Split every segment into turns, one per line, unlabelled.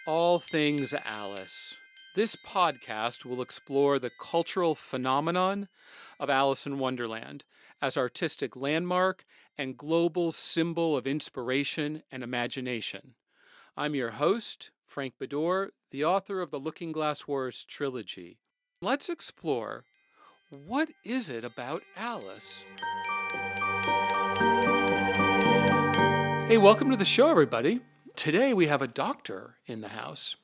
All Things Alice. This podcast will explore the cultural phenomenon of Alice in Wonderland as artistic landmark and global symbol of inspiration and imagination. I'm your host, Frank Beddor, the author of the Looking Glass Wars trilogy. Let's explore, what is it about Alice? Hey, welcome to the show, everybody. Today we have a doctor in the house,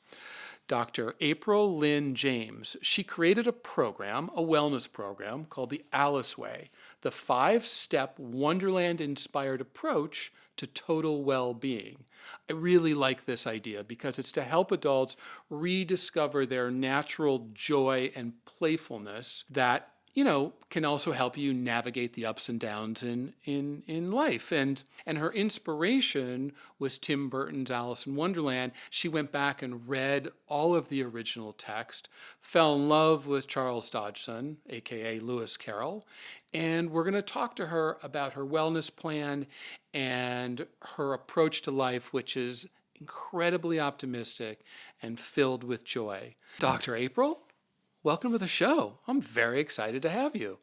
Dr. April Lynn James. She created a program, a wellness program called the Alice Way, the 5-step Wonderland-inspired approach to total well-being. I really like this idea because it's to help adults rediscover their natural joy and playfulness that can also help you navigate the ups and downs in life. And her inspiration was Tim Burton's Alice in Wonderland. She went back and read all of the original text, fell in love with Charles Dodgson, aka Lewis Carroll, and we're going to talk to her about her wellness plan and her approach to life, which is incredibly optimistic and filled with joy. Dr. April, welcome to the show. I'm very excited to have you.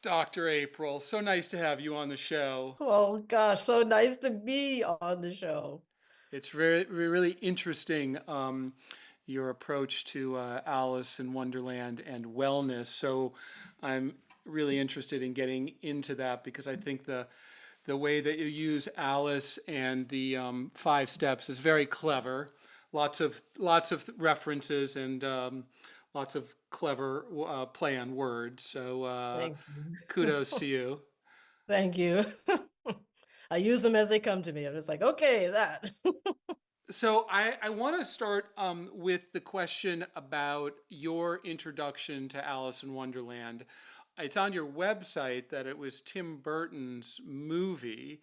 Dr. April, so nice to have you on the show.
Oh gosh, so nice to be on the show.
It's really interesting, your approach to Alice in Wonderland and wellness. So I'm really interested in getting into that because I think the way that you use Alice and the 5 steps is very clever. Lots of references and lots of clever play on words. So
Thank you.
kudos to you.
Thank you. I use them as they come to me. I'm just like, okay, that.
So I want to start with the question about your introduction to Alice in Wonderland. It's on your website that it was Tim Burton's movie,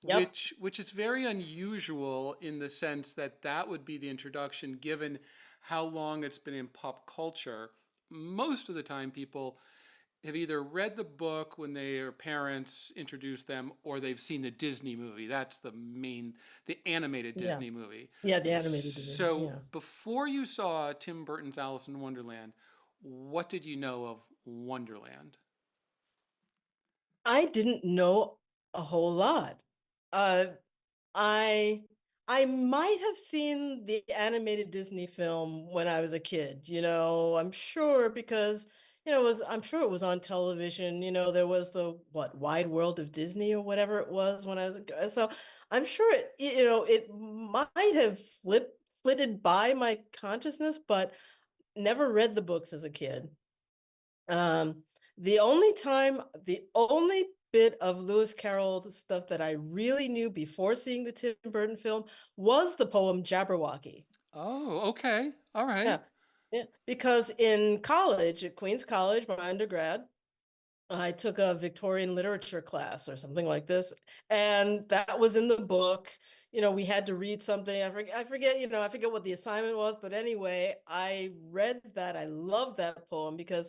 Yep.
which is very unusual in the sense that that would be the introduction given how long it's been in pop culture. Most of the time people have either read the book when their parents introduced them or they've seen the Disney movie. That's the animated
Yeah.
Disney movie.
Yeah, the animated Disney.
So
Yeah.
before you saw Tim Burton's Alice in Wonderland, what did you know of Wonderland?
I didn't know a whole lot. Uh I I might have seen the animated Disney film when I was a kid, I'm sure because I'm sure it was on television, there was the Wide World of Disney or whatever it was when I was so I'm sure it might have flitted by my consciousness, but never read the books as a kid. Um, the only bit of Lewis Carroll stuff that I really knew before seeing the Tim Burton film was the poem Jabberwocky.
Oh, okay. All right.
Yeah, yeah. Because in college, at Queens College, my undergrad, I took a Victorian literature class or something like this, and that was in the book. We had to read something. I forget what the assignment was, but anyway, I read that. I loved that poem because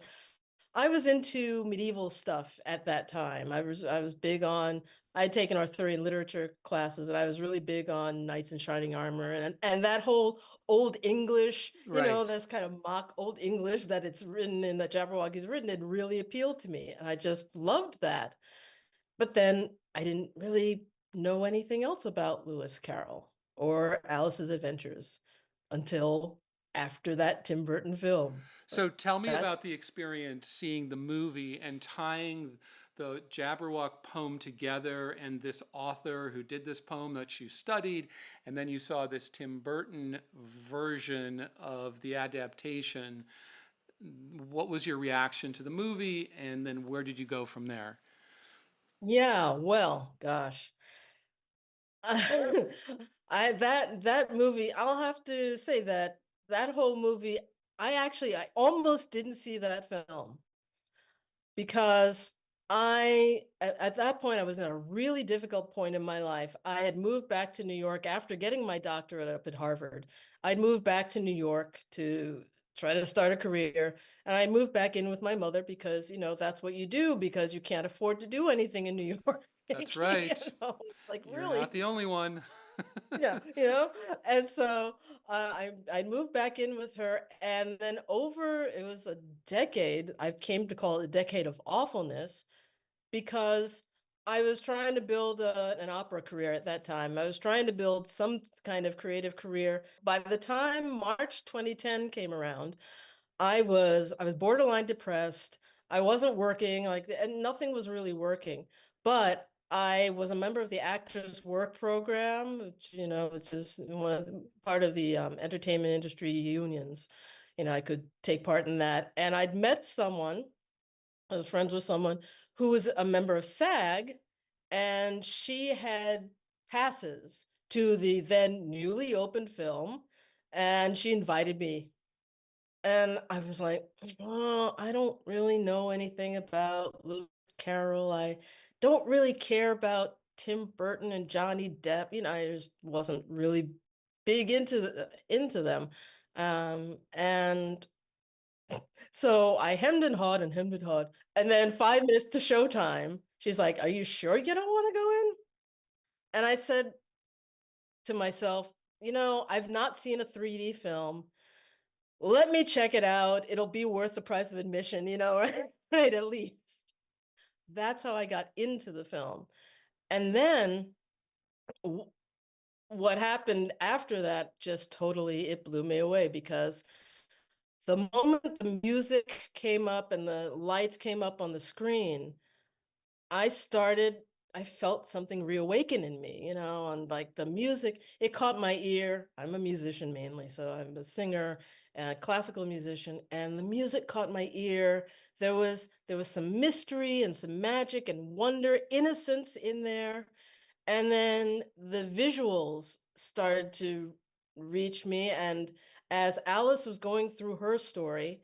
I was into medieval stuff at that time. I was big on I had taken Arthurian literature classes and I was really big on knights in shining armor and that whole old English,
Right.
that's kind of mock old English that it's written in that Jabberwocky's written, it really appealed to me. And I just loved that. But then I didn't really know anything else about Lewis Carroll or Alice's Adventures until after that Tim Burton film.
So tell me
That
about the experience seeing the movie and tying the Jabberwock poem together and this author who did this poem that you studied, and then you saw this Tim Burton version of the adaptation. What was your reaction to the movie, and then where did you go from there?
Yeah, well, gosh. That movie, I'll have to say that that whole movie, I almost didn't see that film because at that point I was in a really difficult point in my life. I had moved back to New York after getting my doctorate up at Harvard. I'd moved back to New York to try to start a career, and I moved back in with my mother because, that's what you do because you can't afford to do anything in New York.
That's right.
Like
You're not
really.
the only one.
Yeah, and so I moved back in with her, and then over it was a decade. I came to call it a decade of awfulness because I was trying to build an opera career at that time. I was trying to build some kind of creative career. By the time March 2010 came around, I was borderline depressed. I wasn't working, like, and nothing was really working. But I was a member of the Actors Work Program, which is part of the entertainment industry unions. I could take part in that. And I'd met someone, I was friends with someone who was a member of SAG, and she had passes to the then newly opened film, and she invited me. And I was like, oh, I don't really know anything about Lewis Carroll. I don't really care about Tim Burton and Johnny Depp. I just wasn't really big into them. And so I hemmed and hawed and hemmed and hawed. And then 5 minutes to showtime, she's like, are you sure you don't want to go in? And I said to myself, I've not seen a 3D film. Let me check it out. It'll be worth the price of admission, right? At least. That's how I got into the film. And then what happened after that just totally, it blew me away because the moment the music came up and the lights came up on the screen, I started, I felt something reawaken in me, and like the music, it caught my ear. I'm a musician mainly, so I'm a singer, a classical musician, and the music caught my ear. There was some mystery and some magic and wonder, innocence in there. And then the visuals started to reach me. And as Alice was going through her story,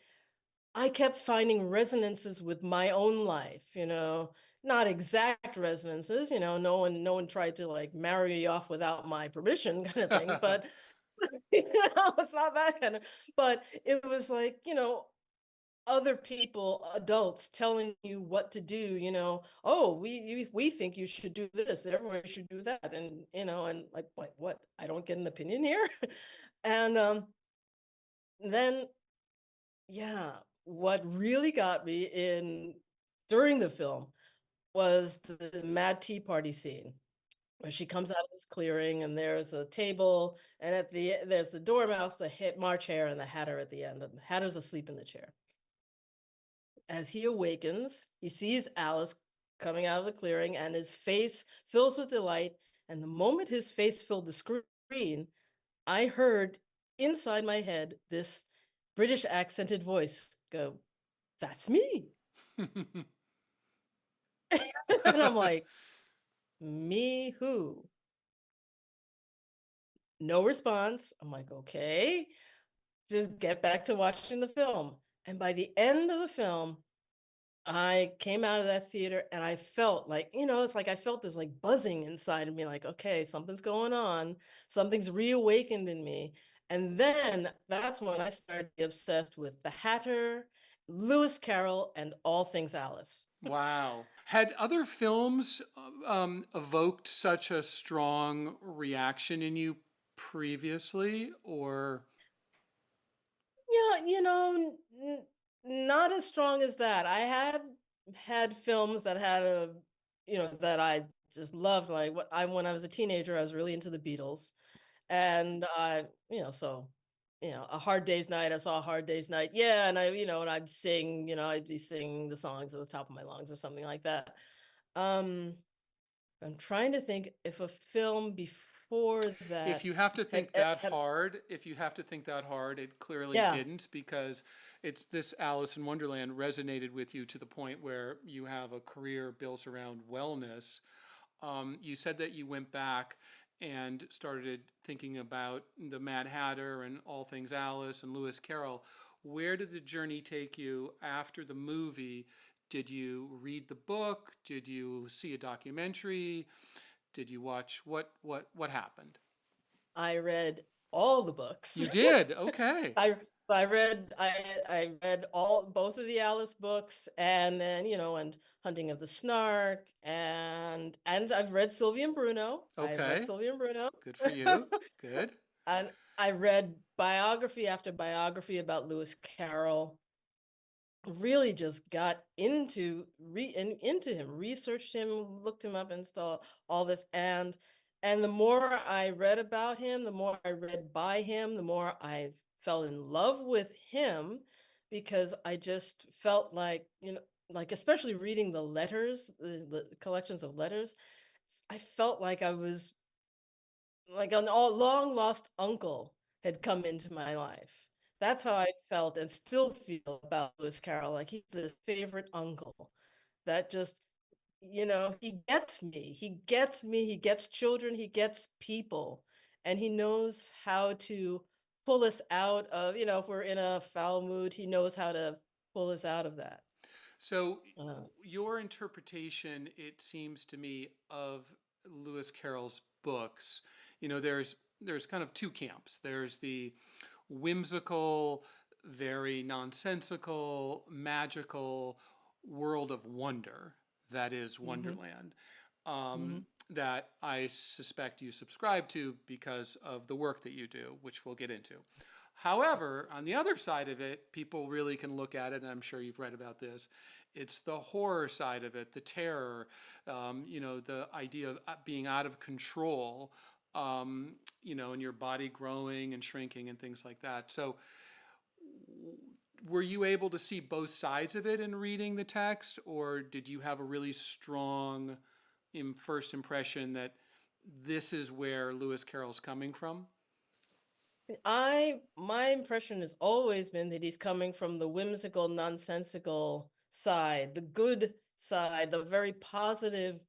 I kept finding resonances with my own life, not exact resonances, no one tried to like marry me off without my permission kind of thing, but it's not that kind of, but it was like, other people, adults telling you what to do, oh, we think you should do this, everyone should do that. And, and like, what? I don't get an opinion here. And then yeah, what really got me in during the film was the Mad Tea Party scene where she comes out of this clearing and there's a table and there's the dormouse, the March Hare, and the Hatter at the end. And the Hatter's asleep in the chair. As he awakens, he sees Alice coming out of the clearing and his face fills with delight. And the moment his face filled the screen, I heard inside my head this British accented voice go, that's me. And I'm like, me who? No response. I'm like, okay, just get back to watching the film. And by the end of the film, I came out of that theater and I felt like, it's like I felt this like buzzing inside of me, like, okay, something's going on, something's reawakened in me. And then that's when I started to be obsessed with the Hatter, Lewis Carroll, and all things Alice.
Wow. Had other films evoked such a strong reaction in you previously, or?
Yeah, not as strong as that. I had films that had that I just loved. Like when I was a teenager, I was really into the Beatles, and so A Hard Day's Night. I saw A Hard Day's Night. Yeah, and and I'd sing. I'd be singing the songs at the top of my lungs or something like that. Um, I'm trying to think if a film before
If
that
you have to
had
think that
had
hard, if you have to think that hard, it clearly
yeah.
didn't, because it's this Alice in Wonderland resonated with you to the point where you have a career built around wellness. You said that you went back and started thinking about the Mad Hatter and all things Alice and Lewis Carroll. Where did the journey take you after the movie? Did you read the book? Did you see a documentary? Did you watch what happened?
I read all the books.
You did. Okay.
I So I read all both of the Alice books, and then, and Hunting of the Snark, and I've read Sylvie and Bruno. I've read
Okay,
Sylvie and Bruno.
good for you. Good.
And I read biography after biography about Lewis Carroll. Really just got into him, researched him, looked him up, and saw all this. And the more I read about him, the more I read by him, the more I fell in love with him, because I just felt like, like, especially reading the letters, the collections of letters, I felt like I was like an all long lost uncle had come into my life. That's how I felt and still feel about Lewis Carroll. Like, he's this favorite uncle that just, he gets me. He gets me. He gets children. He gets people. And he knows how to pull us out of, if we're in a foul mood, he knows how to pull us out of that.
So,
Uh,
your interpretation, it seems to me, of Lewis Carroll's books, there's kind of two camps. There's the whimsical, very nonsensical, magical world of wonder that is
mhm,
Wonderland,
mhm.
that I suspect you subscribe to because of the work that you do, which we'll get into. However, on the other side of it, people really can look at it, and I'm sure you've read about this. It's the horror side of it, the terror, the idea of being out of control, and your body growing and shrinking and things like that. So, were you able to see both sides of it in reading the text, or did you have a really strong first impression that this is where Lewis Carroll's coming from?
My impression has always been that he's coming from the whimsical, nonsensical side, the good side, the very positive,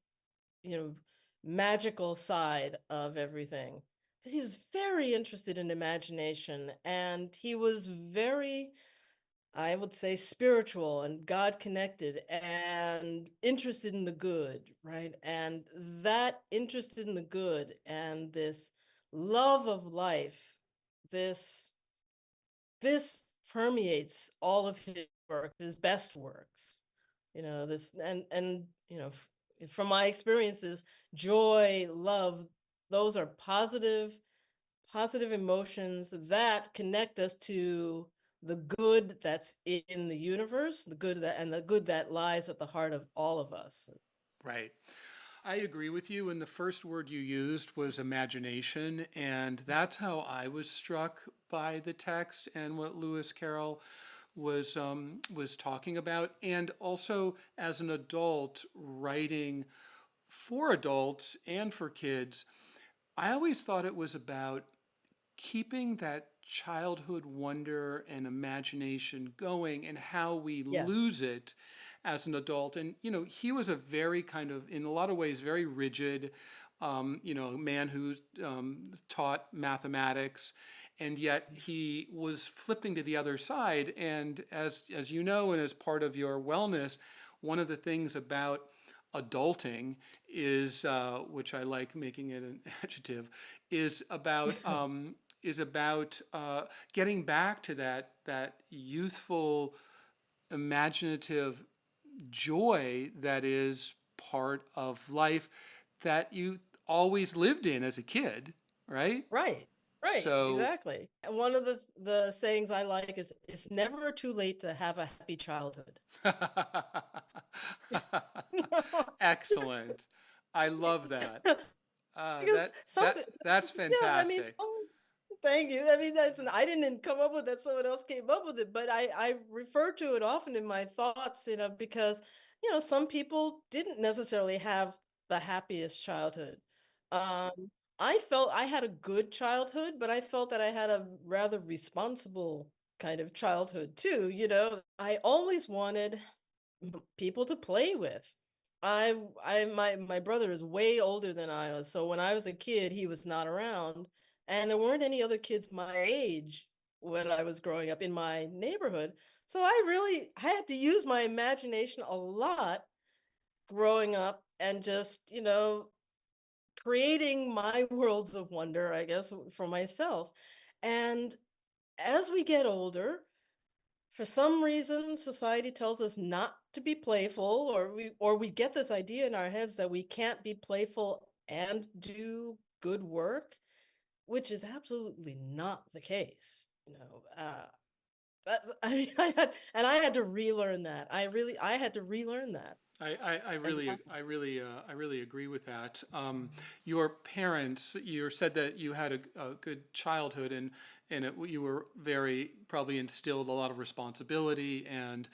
you know, magical side of everything. Because he was very interested in imagination, and he was very, I would say, spiritual and God connected and interested in the good, right? And that interested in the good and this love of life, this this permeates all of his work, his best works. This and from my experiences, joy, love, those are positive emotions that connect us to the good that's in the universe, the good that lies at the heart of all of us.
Right. I agree with you. And the first word you used was imagination. And that's how I was struck by the text and what Lewis Carroll was talking about. And also, as an adult writing for adults and for kids, I always thought it was about keeping that childhood wonder and imagination going and how we
Yes.
lose it as an adult. And, he was a very kind of, in a lot of ways, very rigid, man who taught mathematics. And yet he was flipping to the other side. And as you know, and as part of your wellness, one of the things about adulting is, which I like making it an adjective, is about getting back to that youthful, imaginative joy that is part of life that you always lived in as a kid, right?
Right. Right,
So,
exactly. And one of the sayings I like is, it's never too late to have a happy childhood.
excellent. I love that.
Because
That's
yeah, I mean,
fantastic.
thank you. I mean, I didn't come up with that. Someone else came up with it, but I refer to it often in my thoughts, because, some people didn't necessarily have the happiest childhood. Um, I felt I had a good childhood, but I felt that I had a rather responsible kind of childhood too. I always wanted people to play with. My brother is way older than I was, so when I was a kid, he was not around, and there weren't any other kids my age when I was growing up in my neighborhood. So I had to use my imagination a lot growing up, and just, creating my worlds of wonder, I guess, for myself. And as we get older, for some reason, society tells us not to be playful, or we get this idea in our heads that we can't be playful and do good work, which is absolutely not the case. I had to relearn that. I had to relearn that. And
I really agree with that. Your parents, you said that you had a good childhood, you were very probably instilled a lot of responsibility, and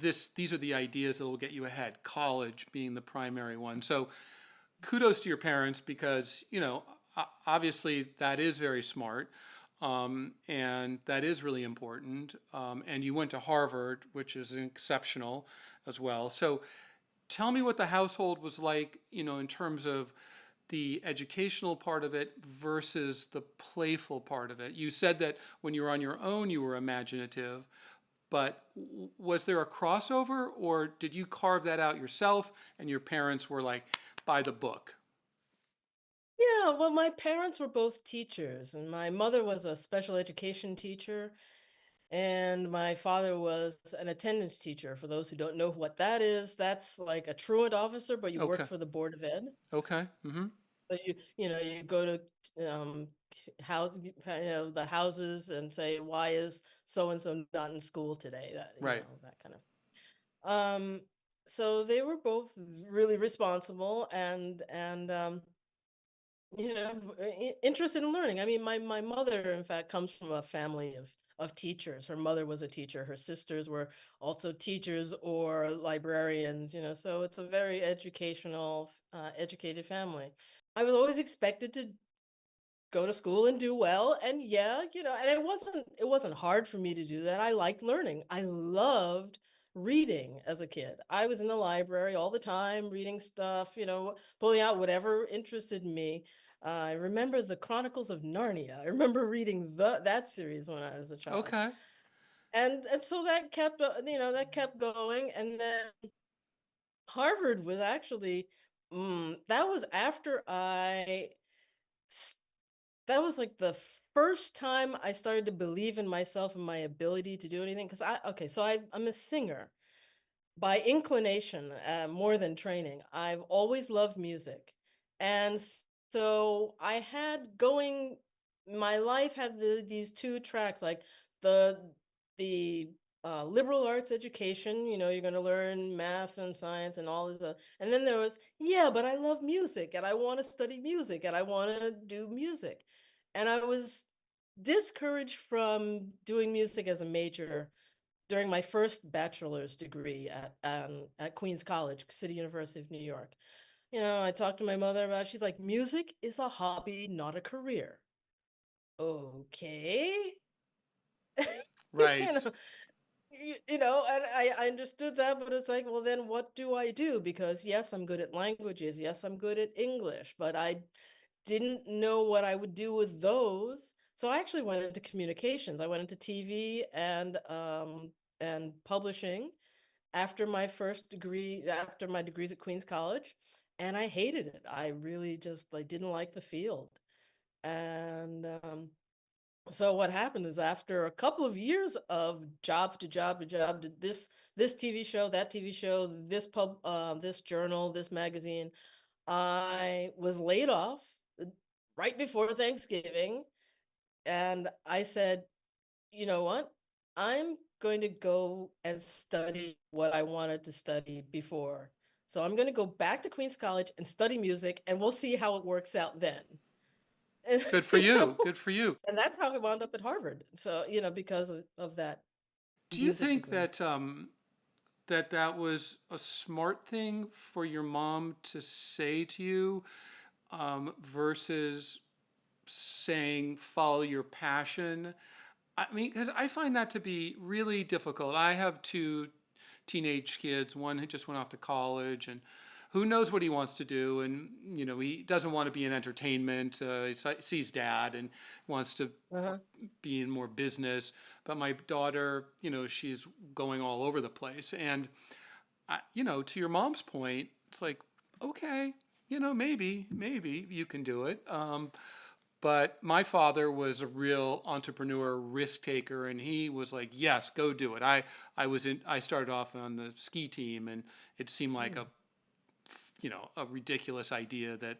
these are the ideas that will get you ahead. College being the primary one. So, kudos to your parents because obviously that is very smart. And that is really important. And you went to Harvard, which is exceptional as well. So, tell me what the household was like, in terms of the educational part of it versus the playful part of it. You said that when you were on your own, you were imaginative, but was there a crossover, or did you carve that out yourself and your parents were like, by the book?
yeah, well, my parents were both teachers, and my mother was a special education teacher, and my father was an attendance teacher. For those who don't know what that is, that's like a truant officer, but you work
Okay.
for the Board of Ed.
Okay. Mm-hmm.
So you go to house, the houses and say, why is so and so not in school today?
Right.
That kind of. So they were both really responsible and interested in learning. I mean, my mother, in fact, comes from a family of teachers. Her mother was a teacher. Her sisters were also teachers or librarians, so it's a very educated family. I was always expected to go to school and do well. And yeah, and it wasn't hard for me to do that. I liked learning. I loved reading as a kid. I was in the library all the time reading stuff, pulling out whatever interested me. I remember the Chronicles of Narnia. I remember reading that series when I was a child.
Okay.
And so that kept going. And then Harvard was actually that was after that was like the first time I started to believe in myself and my ability to do anything. So I'm a singer by inclination, more than training. I've always loved music. And so my life had these two tracks, like the, the, liberal arts education, you're going to learn math and science and all this stuff. And then there was, yeah, but I love music and I want to study music and I want to do music. And I was discouraged from doing music as a major during my first bachelor's degree at Queens College, City University of New York. I talked to my mother about it. She's like, music is a hobby, not a career. Okay. you
Right.
know, and I understood that, but it's like, well, then what do I do? Because yes, I'm good at languages. Yes, I'm good at English, but I didn't know what I would do with those. So I actually went into communications. I went into TV and publishing after my degrees at Queens College, and I hated it. I really just like didn't like the field. And so what happened is, after a couple of years of job to job to job, to this TV show, that TV show, this journal, this magazine, I was laid off right before Thanksgiving, and I said, you know what? I'm going to go and study what I wanted to study before. So I'm going to go back to Queens College and study music, and we'll see how it works out then. And,
Good for you. Good for you.
and that's how I wound up at Harvard. So, because of that
Do you
music
think
degree.
that was a smart thing for your mom to say to you, versus saying follow your passion? I mean, because I find that to be really difficult. I have two teenage kids, one who just went off to college, and who knows what he wants to do. And, he doesn't want to be in entertainment. He sees dad and wants to
Uh-huh.
be in more business. But my daughter, she's going all over the place. And, to your mom's point, it's like, okay, maybe you can do it. But my father was a real entrepreneur, risk taker, and he was like, "Yes, go do it." I started off on the ski team, and it seemed like
Mm.
a ridiculous idea that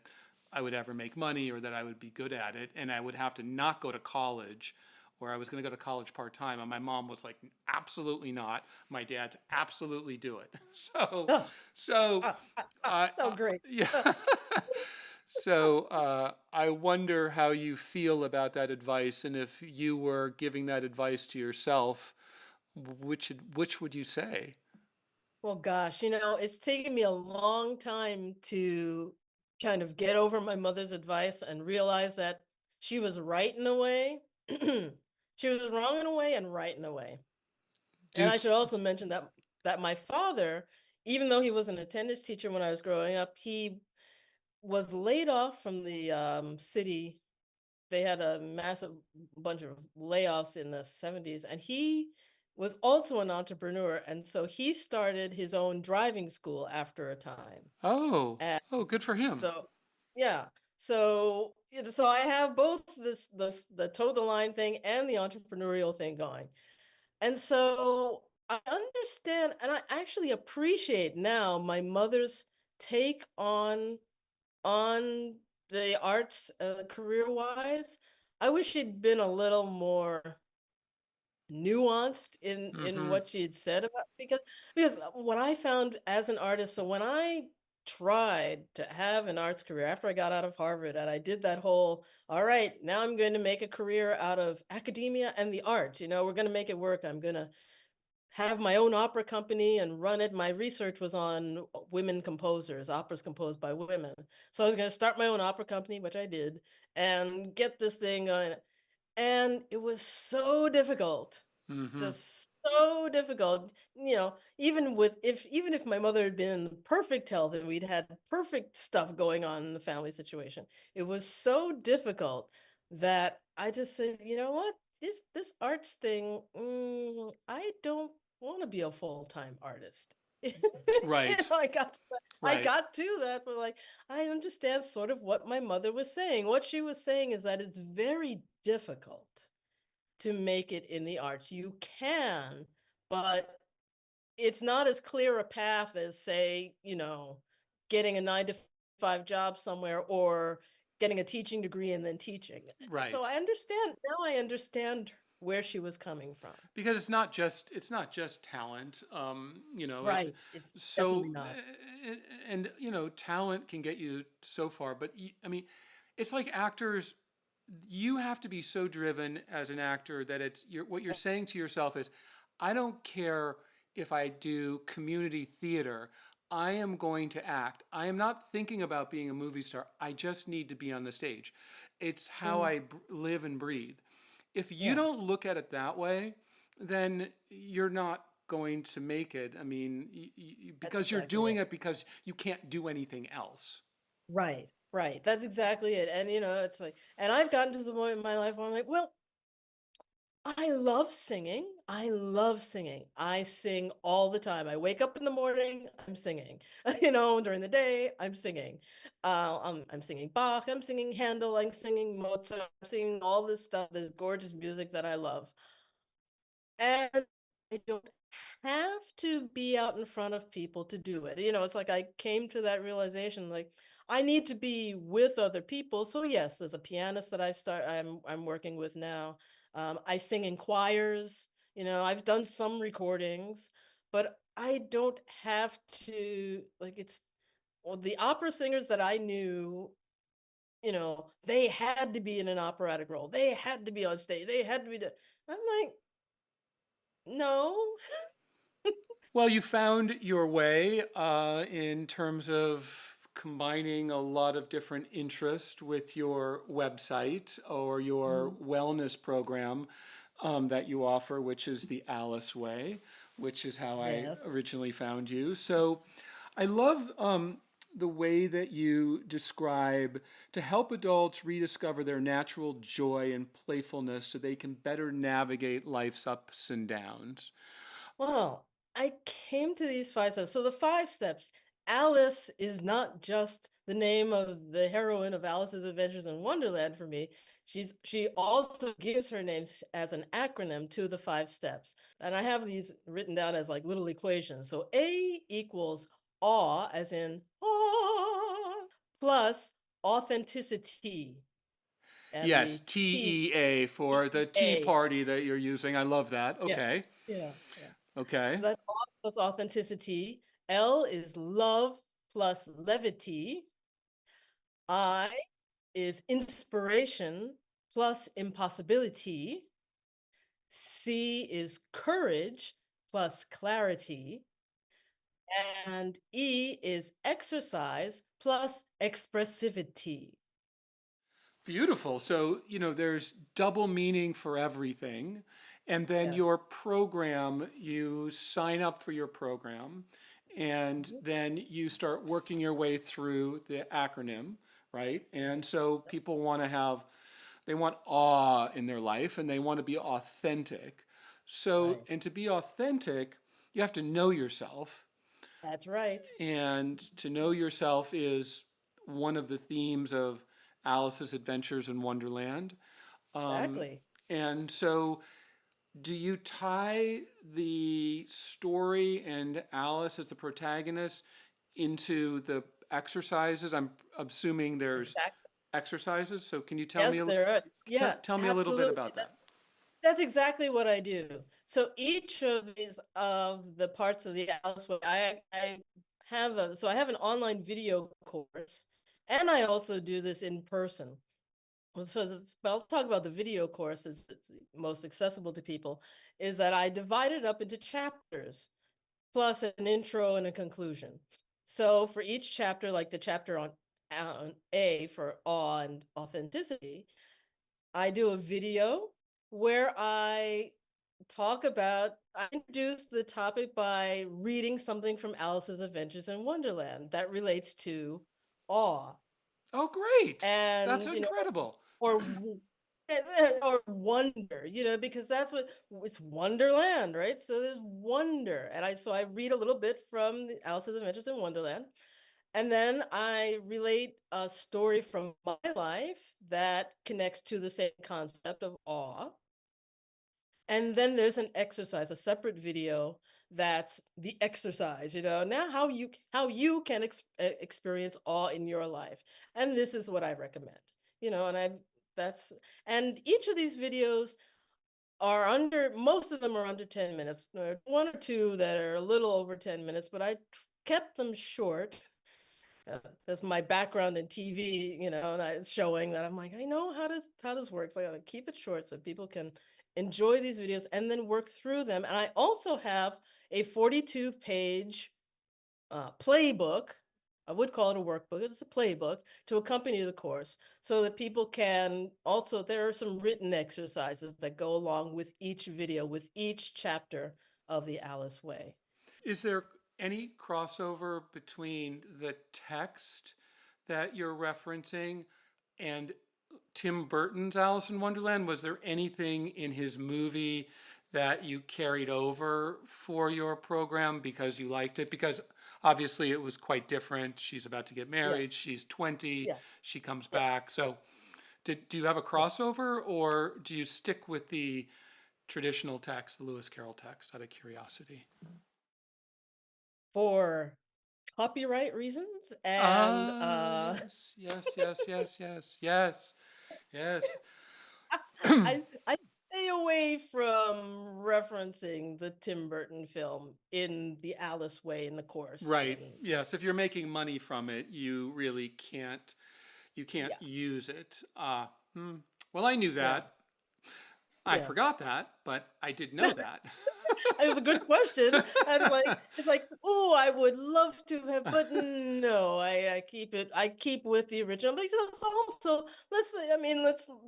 I would ever make money or that I would be good at it, and I would have to not go to college, or I was going to go to college part time. And my mom was like, "Absolutely not." My dad, "Absolutely do it." So,
Oh,
so,
so great.
yeah. So I wonder how you feel about that advice, and if you were giving that advice to yourself, which would you say?
Well, gosh, it's taken me a long time to kind of get over my mother's advice and realize that she was right in a way. She was wrong in a way and right in a way. And
Do
I should also mention that my father, even though he was an attendance teacher when I was growing up, he was laid off from the city. They had a massive bunch of layoffs in the 70s, and he was also an entrepreneur. And so he started his own driving school after a time.
oh
And
oh, good for him.
so, yeah. So I have both the toe the line thing and the entrepreneurial thing going. And so I understand and I actually appreciate now my mother's take on the arts, career-wise. I wish she'd been a little more nuanced in
Mm-hmm.
what she had said about because what I found as an artist, so when I tried to have an arts career after I got out of Harvard and I did that whole, all right, now I'm going to make a career out of academia and the arts, we're going to make it work. I'm going to have my own opera company and run it. My research was on women composers, operas composed by women. So I was going to start my own opera company, which I did, and get this thing going. And it was so difficult,
Mm-hmm.
just so difficult. Even if my mother had been in perfect health and we'd had perfect stuff going on in the family situation, it was so difficult that I just said, you know what? This arts thing, I don't want to be a full-time artist.
Right,
I
right.
got to that, but like I understand sort of what my mother was saying. What she was saying is that it's very difficult to make it in the arts. You can, but it's not as clear a path as, say, getting a 9 to 5 job somewhere or getting a teaching degree and then teaching. So
Right.
I understand where she was coming from.
Because it's not just talent.
Right. It's
So
definitely not.
and talent can get you so far, but I mean, it's like actors. You have to be so driven as an actor that what you're saying to yourself is, I don't care if I do community theater. I am going to act. I am not thinking about being a movie star. I just need to be on the stage. It's how
Mhm.
I live and breathe. If you
Yeah,
don't look at it that way, then you're not going to make it. I mean,
that's
because you're
exactly
doing
it.
it because you can't do anything else.
Right, right. That's exactly it. And it's like, and I've gotten to the point in my life where I'm like, well, I love singing. I love singing. I sing all the time. I wake up in the morning, I'm singing. During the day, I'm singing. I'm singing Bach, I'm singing Handel, I'm singing Mozart, I'm singing all this stuff, this gorgeous music that I love. And I don't have to be out in front of people to do it. It's like I came to that realization, like I need to be with other people. So yes, there's a pianist that I'm working with now. I sing in choirs. I've done some recordings, but I don't have to like it's well, the opera singers that I knew, they had to be in an operatic role. They had to be on stage. They had to be. I'm like, no.
Well, you found your way in terms of combining a lot of different interest with your website or your
Mhm.
wellness program that you offer, which is the Alice Way, which is how I
Yes.
originally found you. So I love the way that you describe to help adults rediscover their natural joy and playfulness so they can better navigate life's ups and downs.
Well, I came to these 5 steps. So the 5 steps, Alice is not just the name of the heroine of Alice's Adventures in Wonderland for me. She also gives her names as an acronym to the 5 steps. And I have these written down as like little equations. So A equals awe, as in awe, plus authenticity. And
Yes,
the
TEA for the tea
A.
party that you're using. I love that.
Yeah.
Okay.
Yeah. Yeah. So
Okay.
that's awe plus authenticity. L is love plus levity. I is inspiration plus impossibility. C is courage plus clarity. And E is exercise plus expressivity.
Beautiful. So, there's double meaning for everything. And then your
Yes.
program, you sign up for your program, and
Mhm.
then you start working your way through the acronym, right? And so people they want awe in their life and they want to be authentic. So,
Right.
and to be authentic, you have to know yourself.
That's right.
And to know yourself is one of the themes of Alice's Adventures in Wonderland. Um,
Exactly.
and so, do you tie the story and Alice as the protagonist into the exercises? I'm assuming there's
Exactly.
exercises. So, can you tell me
Yes, there are. Yeah,
tell me a little bit
absolutely.
about that?
That's exactly what I do. So each of these of the parts of the Alice Way, I have I have an online video course, and I also do this in person. But I'll talk about the video course as it's most accessible to people, is that I divide it up into chapters, plus an intro and a conclusion. So for each chapter, like the chapter on A for awe and authenticity, I do a video where I introduce the topic by reading something from Alice's Adventures in Wonderland that relates to awe
Oh, great. That's
and,
incredible.
or or wonder, because that's what it's Wonderland, right? So there's wonder. So I read a little bit from Alice's Adventures in Wonderland, and then I relate a story from my life that connects to the same concept of awe. And then there's an exercise, a separate video that's the exercise, now how you can experience awe in your life. And this is what I recommend, and that's, and each of these videos most of them are under 10 minutes. There are one or two that are a little over 10 minutes, but I kept them short. That's my background in TV, and it's showing that I'm like, I know how this works. I gotta keep it short so people can enjoy these videos and then work through them. And I also have a 42-page playbook. I would call it a workbook. It's a playbook to accompany the course so that people can also, there are some written exercises that go along with each video, with each chapter of the Alice Way.
Is there any crossover between the text that you're referencing and Tim Burton's Alice in Wonderland? Was there anything in his movie that you carried over for your program because you liked it? Because obviously it was quite different. She's about to get
Yeah,
married, she's 20,
yeah,
she comes
yeah,
back. So, do you have a
yeah.
crossover or do you stick with the traditional text, the Lewis Carroll text, out of curiosity?
For copyright reasons and
Ah, yes, yes, yes, yes, yes, yes, yes.
I stay away from referencing the Tim Burton film in the Alice Way in the course.
Right.
And
Yes. If you're making money from it, you can't
yeah,
use it. Well, I knew
yeah,
that. I
yeah.
forgot that, but I did know that.
It's a good question. And it's like, oh, I would love to have, but no, I keep with the original. Because it's also, let's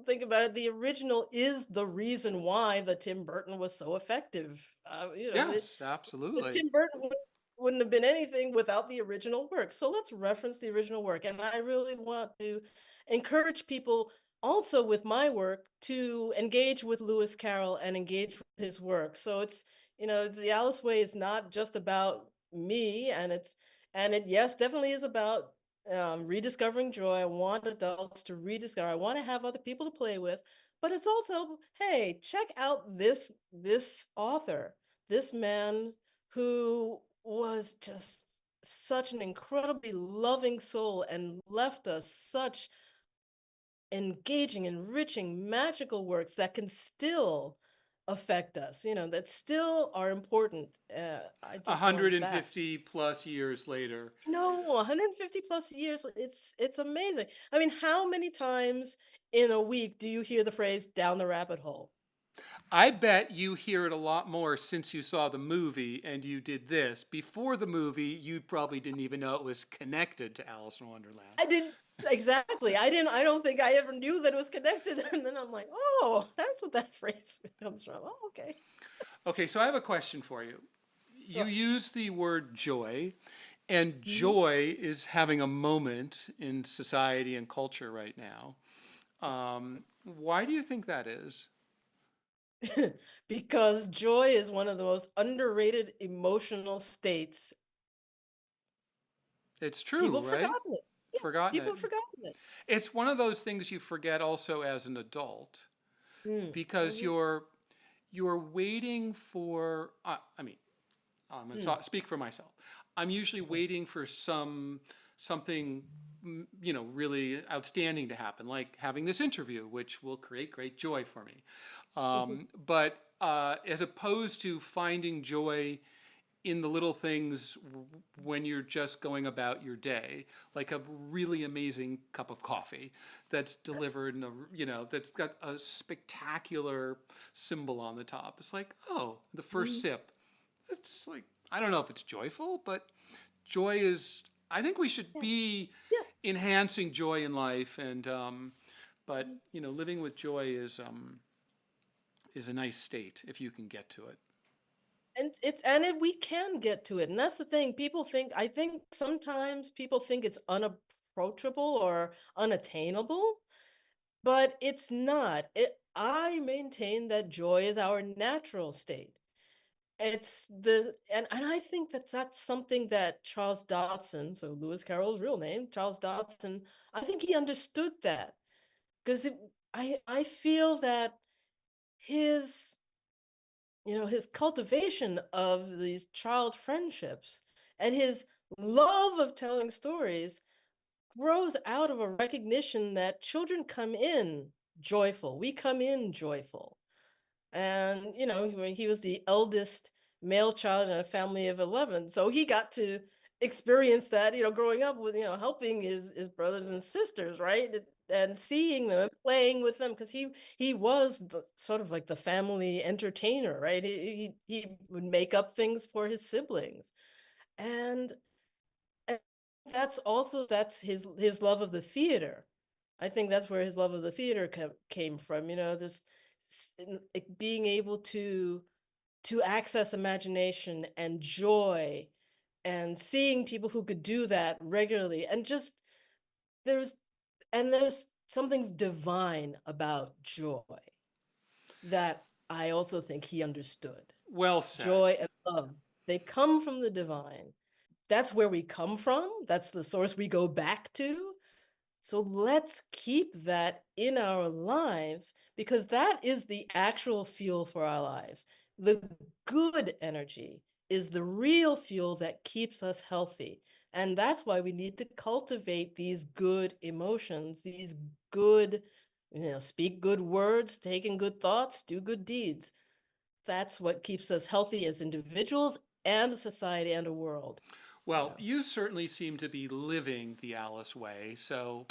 think about it. The original is the reason why the Tim Burton was so effective.
Yes,
The
absolutely.
Tim Burton wouldn't have been anything without the original work. So let's reference the original work. And I really want to encourage people also with my work to engage with Lewis Carroll and engage with his work. So it's, the Alice Way is not just about me, and it, yes, definitely is about rediscovering joy. I want adults to rediscover. I want to have other people to play with, but it's also, hey, check out this author, this man who was just such an incredibly loving soul and left us such engaging, enriching, magical works that can still affect us, that still are important. I just want that.
150 plus years later.
No, 150 plus years, it's amazing. I mean, how many times in a week do you hear the phrase down the rabbit hole?
I bet you hear it a lot more since you saw the movie and you did this. Before the movie, you probably didn't even know it was connected to Alice in Wonderland.
I didn't exactly. I don't think I ever knew that it was connected. And then I'm like, oh, that's what that phrase comes from. Oh, okay.
Okay, so I have a question for you. You
Sure.
use the word joy, and
Mhm.
joy is having a moment in society and culture right now. Why do you think that is?
Because joy is one of the most underrated emotional states.
It's true,
People have
right?
forgotten it. Yeah,
Forgotten
people
it.
have forgotten it.
It's one of those things you forget also as an adult
Mm.
because
Mhm.
you're waiting for. I mean, I'm going to
Mm.
speak for myself. I'm usually
Mhm.
waiting for something really outstanding to happen, like having this interview, which will create great joy for me. But as opposed to finding joy in the little things when you're just going about your day, like a really amazing cup of coffee that's delivered in a, that's got a spectacular symbol on the top. It's like, oh, the first
Mhm.
sip. It's like, I don't know if it's joyful, but joy is, I think we should
Yeah.
be
Yes.
enhancing joy in life. And, but,
Mhm.
living with joy is a nice state if you can get to it.
We can get to it. And that's the thing. I think sometimes people think it's unapproachable or unattainable, but it's not. I maintain that joy is our natural state. And I think that's something that Charles Dodson, so Lewis Carroll's real name, Charles Dodson, I think he understood that because I feel that his his cultivation of these child friendships and his love of telling stories grows out of a recognition that children come in joyful. We come in joyful. And, he was the eldest male child in a family of 11. So he got to experience that, growing up with, helping his brothers and sisters, right? And seeing them and playing with them because he was sort of like the family entertainer, right? He would make up things for his siblings. And, and that's his love of the theater. I think that's where his love of the theater came from, this being able to access imagination and joy and seeing people who could do that regularly and just there's there's something divine about joy that I also think he understood.
Well said.
Joy and love, they come from the divine. That's where we come from. That's the source we go back to. So let's keep that in our lives because that is the actual fuel for our lives. The good energy is the real fuel that keeps us healthy. And that's why we need to cultivate these good emotions, these good, speak good words, take in good thoughts, do good deeds. That's what keeps us healthy as individuals and a society and a world.
Well, you certainly seem to be living the Alice way. So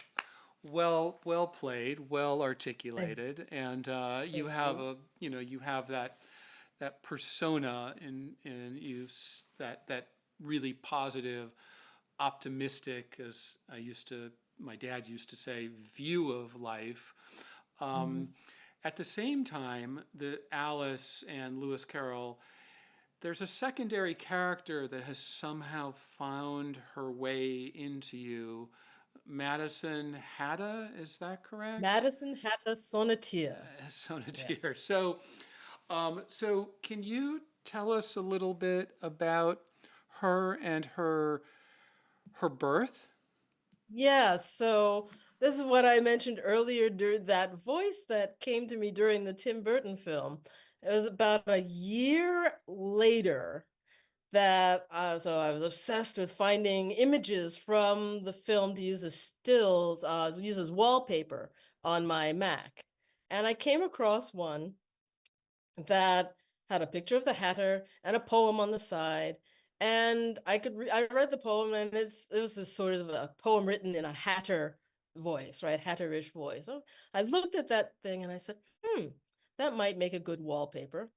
well played, well
Thank,
articulated, and you
thank
have
you.
you have that persona in you that really positive, optimistic, as my dad used to say, view of life. Um,
Mhm.
at the same time, the Alice and Lewis Carroll, there's a secondary character that has somehow found her way into you. Madison Hatta, is that correct?
Madison Hatta Sonneteer. Yeah.
Sonneteer. So can you tell us a little bit about her and her birth?
Yeah, so this is what I mentioned earlier, that voice that came to me during the Tim Burton film. It was about a year later that so I was obsessed with finding images from the film to use as stills, use as wallpaper on my Mac. And I came across one that had a picture of the Hatter and a poem on the side. And I read the poem, and it was this sort of a poem written in a Hatter voice, right? Hatterish voice. So I looked at that thing and I said, that might make a good wallpaper.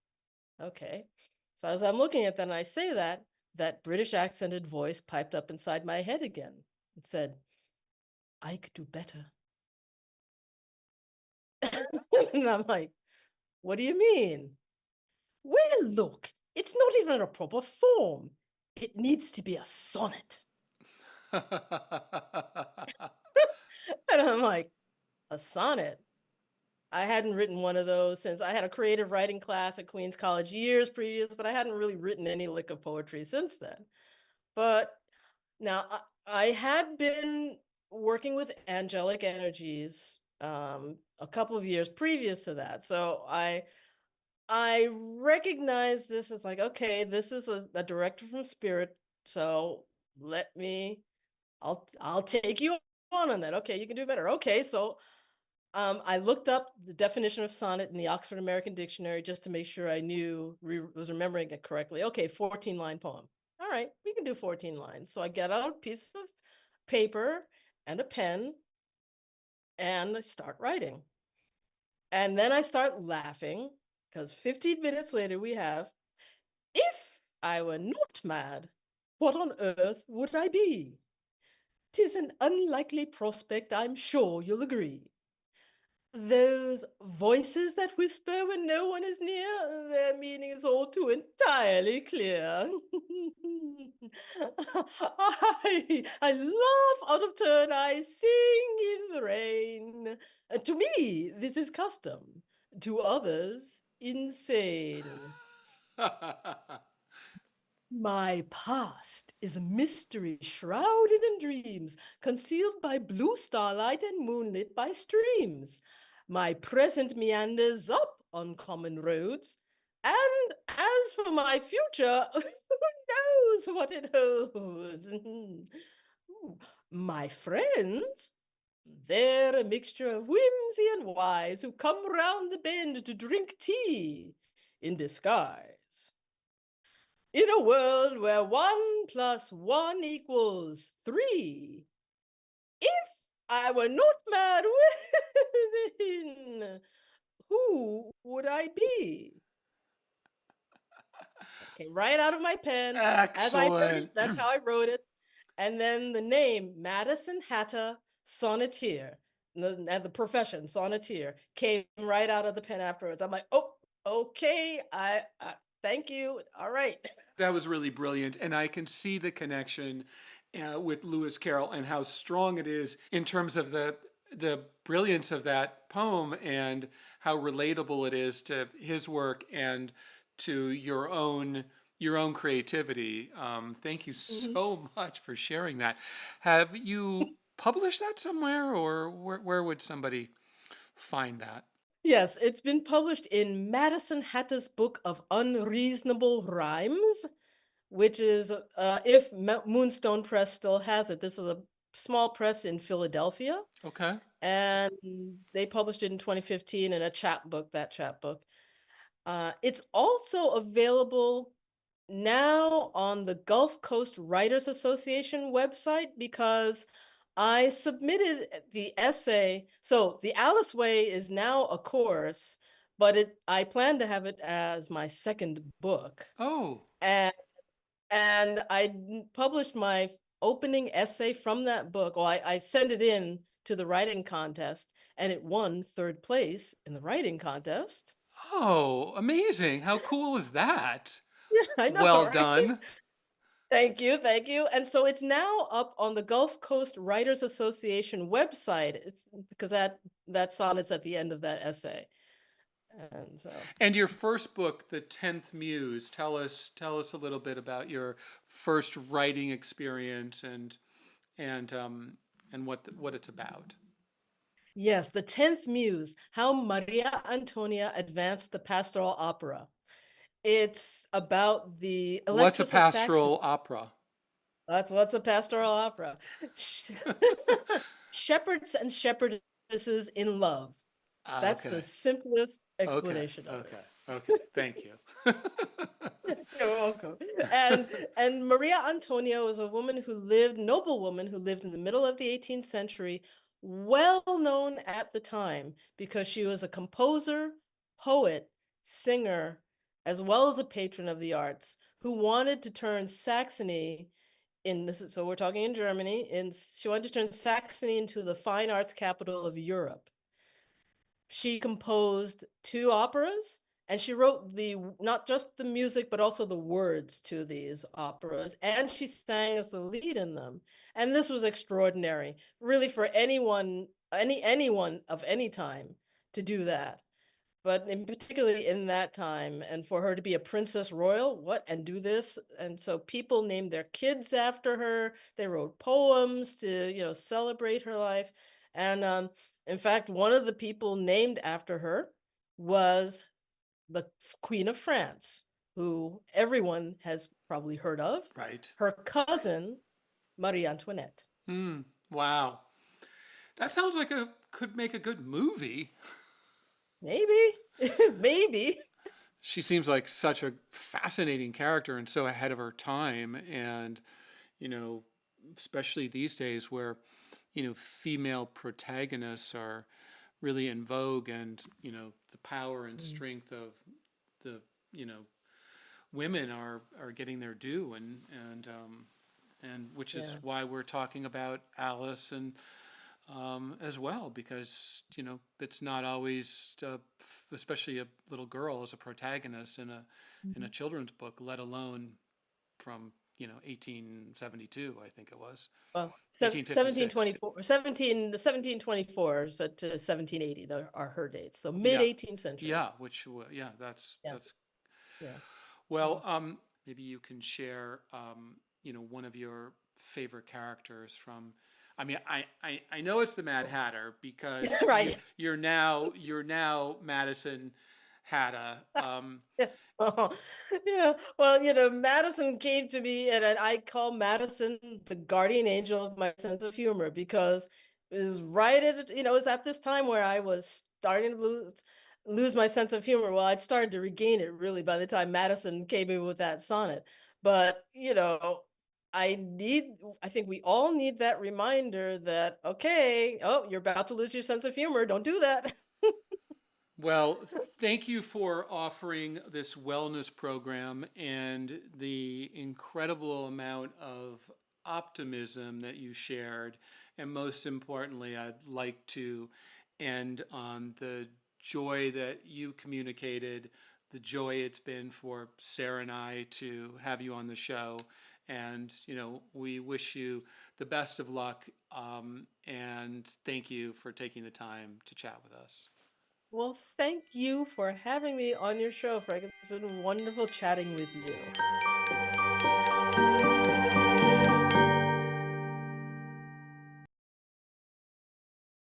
Okay. So as I'm looking at that and I say that, that British accented voice piped up inside my head again and said, I could do better. And I'm like, what do you mean? Well, look, it's not even a proper form. It needs to be a sonnet. And I'm like, a sonnet? I hadn't written one of those since I had a creative writing class at Queens College years previous, but I hadn't really written any lick of poetry since then. But now I had been working with angelic energies a couple of years previous to that. So I recognize this as like, okay, this is a director from spirit. So let me, I'll take you on that. Okay, you can do better. Okay, so I looked up the definition of sonnet in the Oxford American Dictionary just to make sure I was remembering it correctly. Okay, 14-line poem. All right, we can do 14 lines. So I get out a piece of paper and a pen and I start writing. And then I start laughing because 15 minutes later we have, if I were not mad, what on earth would I be? 'Tis an unlikely prospect, I'm sure you'll agree. Those voices that whisper when no one is near, their meaning is all too entirely clear. I laugh out of turn, I sing in the rain. To me, this is custom, to others, insane. My past is a mystery shrouded in dreams, concealed by blue starlight and moonlit by streams. My present meanders up uncommon roads, and as for my future, who knows what it holds? My friends, they're a mixture of whimsy and wise who come round the bend to drink tea in disguise. In a world where 1 + 1 = 3, if I were not mad within, who would I be? That came right out of my pen. As I heard it,
Excellent.
that's how I wrote it. And then the name, Madison Hatta Sonneteer, and the profession, Sonneteer, came right out of the pen afterwards. I'm like, oh, okay, thank you. All right.
That was really brilliant. And I can see the connection with Lewis Carroll and how strong it is in terms of the brilliance of that poem and how relatable it is to his work and to your own creativity. Thank you
Mhm.
so much for sharing that. Have you published that somewhere, or where would somebody find that?
Yes, it's been published in Madison Hatta's book of unreasonable rhymes, which is, if Moonstone Press still has it. This is a small press in Philadelphia,
Okay.
and they published it in 2015 in a chapbook, that chapbook. It's also available now on the Gulf Coast Writers Association website because I submitted the essay. So the Alice Way is now a course, but I plan to have it as my second book.
Oh,
And I published my opening essay from that book. Well, I sent it in to the writing contest and it won third place in the writing contest.
oh, amazing. How cool is that?
Yeah, I know,
Well
right?
done.
Thank you, thank you. And so it's now up on the Gulf Coast Writers Association website. It's because that sonnet's at the end of that essay. And so
And your first book, The 10th Muse, tell us a little bit about your first writing experience and and what it's about.
Yes, the 10th Muse, how Maria Antonia advanced the pastoral opera. It's about the
What's a
Electress of Saxony.
pastoral opera?
That's what's a pastoral opera. Shepherds and shepherdesses in love. That's the
Okay.
simplest
Okay.
explanation of it.
Okay. Okay. Thank you.
You're welcome. And and Maria Antonia was a woman who lived, noble woman who lived in the middle of the 18th century, well known at the time because she was a composer, poet, singer, as well as a patron of the arts, who wanted to turn Saxony in this. So we're talking in Germany, and she wanted to turn Saxony into the fine arts capital of Europe. She composed two operas, and she wrote the not just the music but also the words to these operas, and she sang as the lead in them. And this was extraordinary, really, for anyone of any time to do that, but in particularly in that time, and for her to be a princess royal, what, and do this. And so people named their kids after her. They wrote poems to, celebrate her life. And in fact, one of the people named after her was the Queen of France, who everyone has probably heard of,
Right.
her cousin, Marie Antoinette.
Wow. That sounds like a could make a good movie.
Maybe, maybe.
She seems like such a fascinating character and so ahead of her time. And, you know, especially these days where, female protagonists are really in vogue and, the power and
Mm,
strength of the, you know, women are getting their due and which is
yeah.
why we're talking about Alice and as well because it's not always especially a little girl as a protagonist in a
Mhm.
children's book, let alone from 1872, I think it was
Well,
1856.
1724, the 1724 so to 1780 are her dates. So mid
Yeah,
18th century.
yeah, which yeah, that's
Yeah,
that's
yeah.
well.
Mhm.
Maybe you can share one of your favorite characters from. I mean, I know it's the Mad Hatter because
Right.
you're now Madison Hatta.
Yeah. Oh, yeah. Well, Madison came to me, and I call Madison the guardian angel of my sense of humor because it was right at, it was at this time where I was starting to lose my sense of humor. Well, I'd started to regain it really by the time Madison came in with that sonnet. But, I think we all need that reminder that, okay, oh, you're about to lose your sense of humor. Don't do that.
Well, thank you for offering this wellness program and the incredible amount of optimism that you shared. And most importantly, I'd like to end on the joy that you communicated, the joy it's been for Sarah and I to have you on the show. And, we wish you the best of luck. And thank you for taking the time to chat with us.
Well, thank you for having me on your show, Frank. It's been wonderful chatting with you.